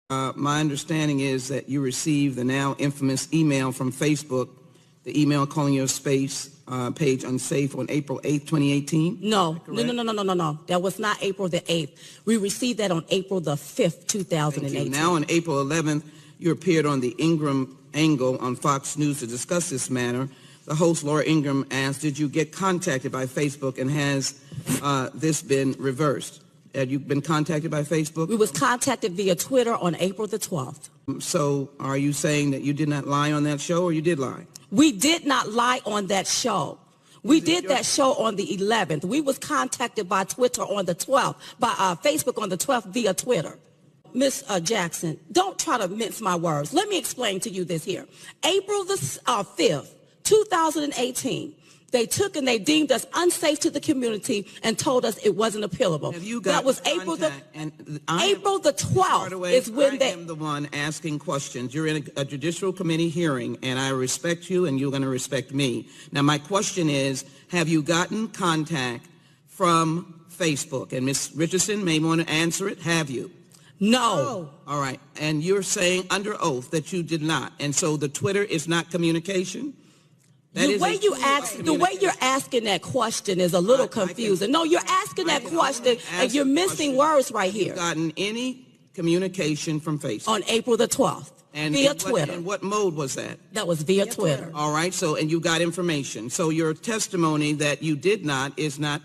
My understanding is that you received the now infamous email from Facebook, the email calling your space page unsafe on April 8th, 2018? No. That was not April the 8th. We received that on April the 5th, 2018. Thank you. Now on April 11th, you appeared on the Ingram Angle on Fox News to discuss this matter. The host, Laura Ingram, asked, did you get contacted by Facebook, and has this been reversed? Have you been contacted by Facebook? We was contacted via Twitter on April the 12th. So are you saying that you did not lie on that show, or you did lie? We did not lie on that show. We did that show on the 11th. We was contacted by Twitter on the 12th, by Facebook on the 12th via Twitter. Ms. Jackson, don't try to mince my words. Let me explain to you this here. April the 5th, 2018, they took and they deemed us unsafe to the community and told us it wasn't appealable. Have you got that was April the 12th is when they... I am the one asking questions. You're in a judicial committee hearing, and I respect you, and you're going to respect me. Now, my question is, have you gotten contact from Facebook? And Ms. Richardson may want to answer it. Have you? No. All right. And you're saying under oath that you did not. And so the Twitter is not communication? The way you're asking that question is a little confusing. No, you're asking that question and you're missing words right here. Have you gotten any communication from Facebook? On April the 12th, via Twitter. And what mode was that? That was via Twitter. All right, so, and you got information. So your testimony that you did not is not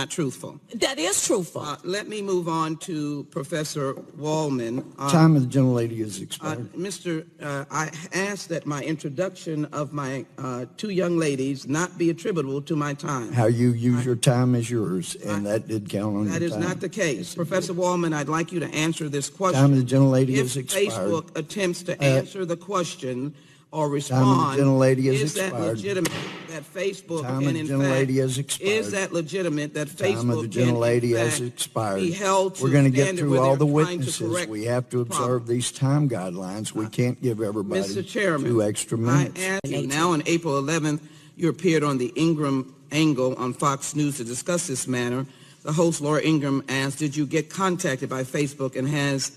truthful. That is truthful. Let me move on to Professor Wallman. Time of the gentlelady is expired. I asked that my introduction of my two young ladies not be attributable to my time. How you use your time is yours, and that did count on your time. That is not the case. Professor Wallman, I'd like you to answer this question. Time of the gentlelady is If expired. Facebook attempts to answer the question or respond, is that legitimate that Facebook is that legitimate that Facebook be held to We're going to get through all the witnesses. We have to observe these time guidelines. We can't give everybody Mr. Chairman, 2 extra minutes. I ask you now on April 11th, you appeared on the Ingram Angle on Fox News to discuss this matter. The host, Laura Ingram, asked, did you get contacted by Facebook, and has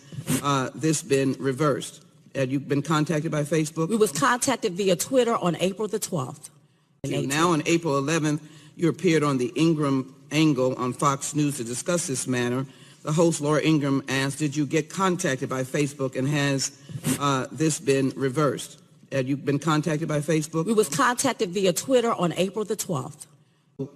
this been reversed? Have you been contacted by Facebook? We was contacted via Twitter on April the 12th. Now on April 11th, you appeared on the Ingram Angle on Fox News to discuss this matter. The host, Laura Ingram, asked, did you get contacted by Facebook, and has this been reversed? Have you been contacted by Facebook? We was contacted via Twitter on April the 12th.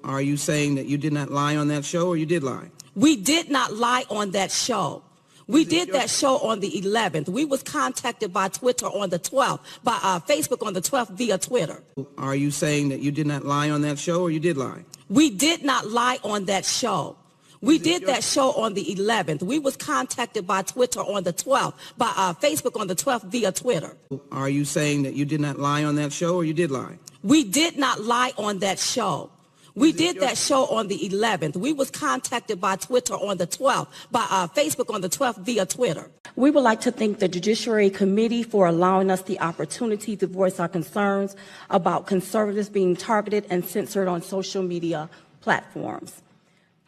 Are you saying that you did not lie on that show, or you did lie? We did not lie on that show. We did that show on the 11th. We was contacted by Twitter on the 12th, by Facebook on the 12th via Twitter. Are you saying that you did not lie on that show, or you did lie? We did not lie on that show. We did that show on the 11th. We was contacted by Twitter on the 12th, by Facebook on the 12th via Twitter. Are you saying that you did not lie on that show, or you did lie? We did not lie on that show. We did that show on the 11th. We was contacted by Twitter on the 12th, by Facebook on the 12th via Twitter. We would like to thank the Judiciary Committee for allowing us the opportunity to voice our concerns about conservatives being targeted and censored on social media platforms.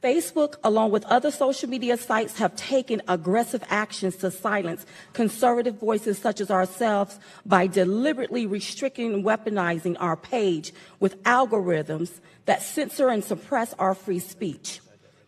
Facebook, along with other social media sites, have taken aggressive actions to silence conservative voices such as ourselves by deliberately restricting and weaponizing our page with algorithms that censor and suppress our free speech.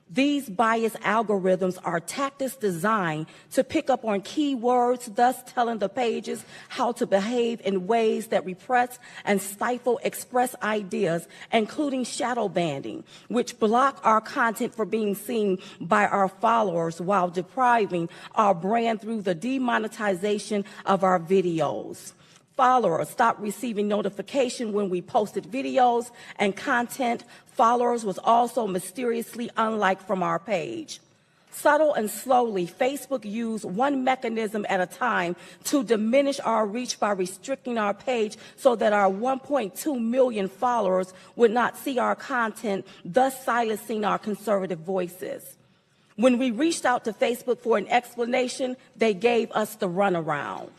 These biased algorithms are tactics designed to pick up on keywords, thus telling the pages how to behave in ways that repress and stifle express ideas, including shadow banning, which block our content from being seen by our followers while depriving our brand through the demonetization of our videos. Followers stopped receiving notification when we posted videos and content. Followers was also mysteriously unliked from our page. Subtle and slowly, Facebook used one mechanism at a time to diminish our reach by restricting our page so that our 1.2 million followers would not see our content, thus silencing our conservative voices. When we reached out to Facebook for an explanation, they gave us the runaround.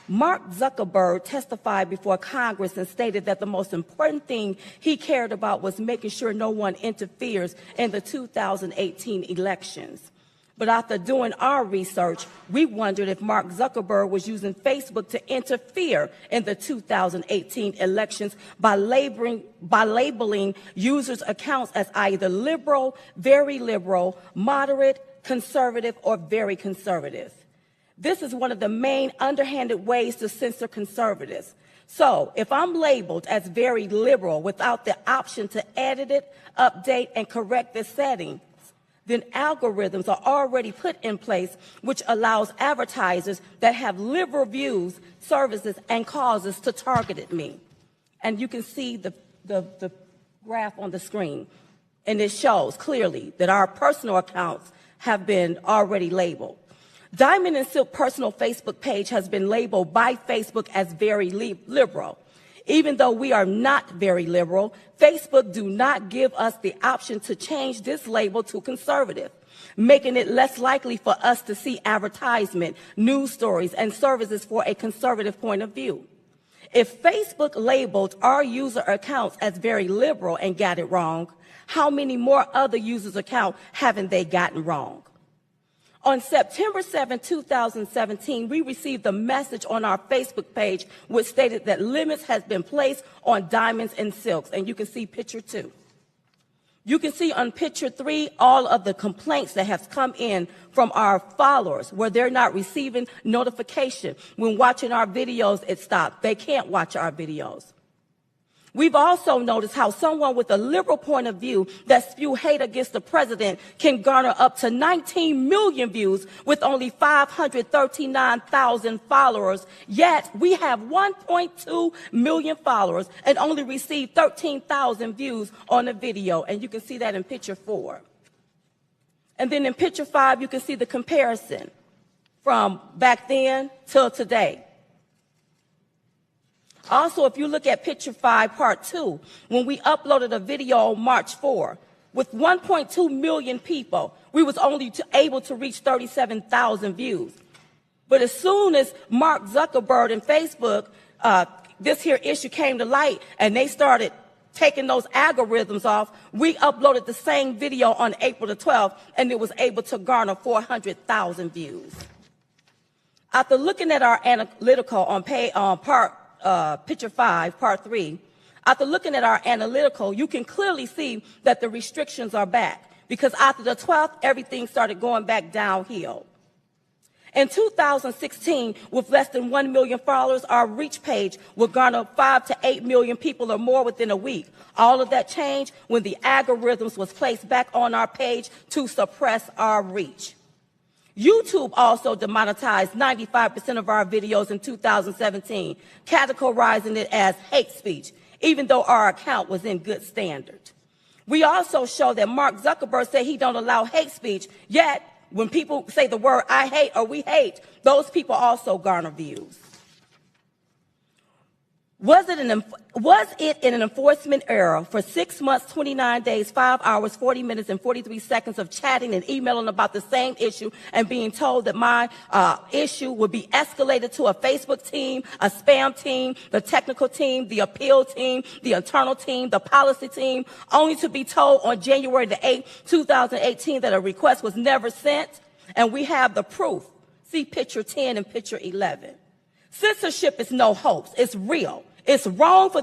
Mark Zuckerberg testified before Congress and stated that the most important thing he cared about was making sure no one interferes in the 2018 elections. But after doing our research, we wondered if Mark Zuckerberg was using Facebook to interfere in the 2018 elections by labeling users' accounts as either liberal, very liberal, moderate, conservative, or very conservative. This is one of the main underhanded ways to censor conservatives. So if I'm labeled as very liberal without the option to edit it, update, and correct the settings, then algorithms are already put in place which allows advertisers that have liberal views, services, and causes to target me. And you can see the graph on the screen, and it shows clearly that our personal accounts have been already labeled. Diamond and Silk personal Facebook page has been labeled by Facebook as very liberal. Even though we are not very liberal, Facebook do not give us the option to change this label to conservative, making it less likely for us to see advertisement, news stories, and services for a conservative point of view. If Facebook labeled our user accounts as very liberal and got it wrong, how many more other users' accounts haven't they gotten wrong? On September 7, 2017, we received a message on our Facebook page which stated that limits has been placed on diamonds and silks, and you can see picture 2. You can see on picture 3 all of the complaints that have come in from our followers where they're not receiving notification. When watching our videos, it stopped. They can't watch our videos. We've also noticed how someone with a liberal point of view that spew hate against the president can garner up to 19 million views with only 539,000 followers, yet we have 1.2 million followers and only receive 13,000 views on a video, and you can see that in picture 4. And then in picture 5, you can see the comparison from back then till today. Also, if you look at picture 5, part 2, when we uploaded a video on March 4, with 1.2 million people, we was only able to reach 37,000 views. But as soon as Mark Zuckerberg and Facebook, this here issue came to light, and they started taking those algorithms off, we uploaded the same video on April the 12th, and it was able to garner 400,000 views. After looking at our analytical on picture 5, part 3, after looking at our analytical, you can clearly see that the restrictions are back because after the 12th, everything started going back downhill. In 2016, with less than 1 million followers, our reach page would garner 5 to 8 million people or more within a week. All of that changed when the algorithms was placed back on our page to suppress our reach. YouTube also demonetized 95% of our videos in 2017, categorizing it as hate speech, even though our account was in good standard. We also show that Mark Zuckerberg said he don't allow hate speech, yet when people say the word I hate or we hate, those people also garner views. Was it an enforcement error for 6 months, 29 days, 5 hours, 40 minutes, and 43 seconds of chatting and emailing about the same issue and being told that my issue would be escalated to a Facebook team, a spam team, the technical team, the appeal team, the internal team, the policy team, only to be told on January the 8th, 2018 that a request was never sent? And we have the proof. See picture 10 and picture 11. Censorship is no hoax. It's real. It's wrong for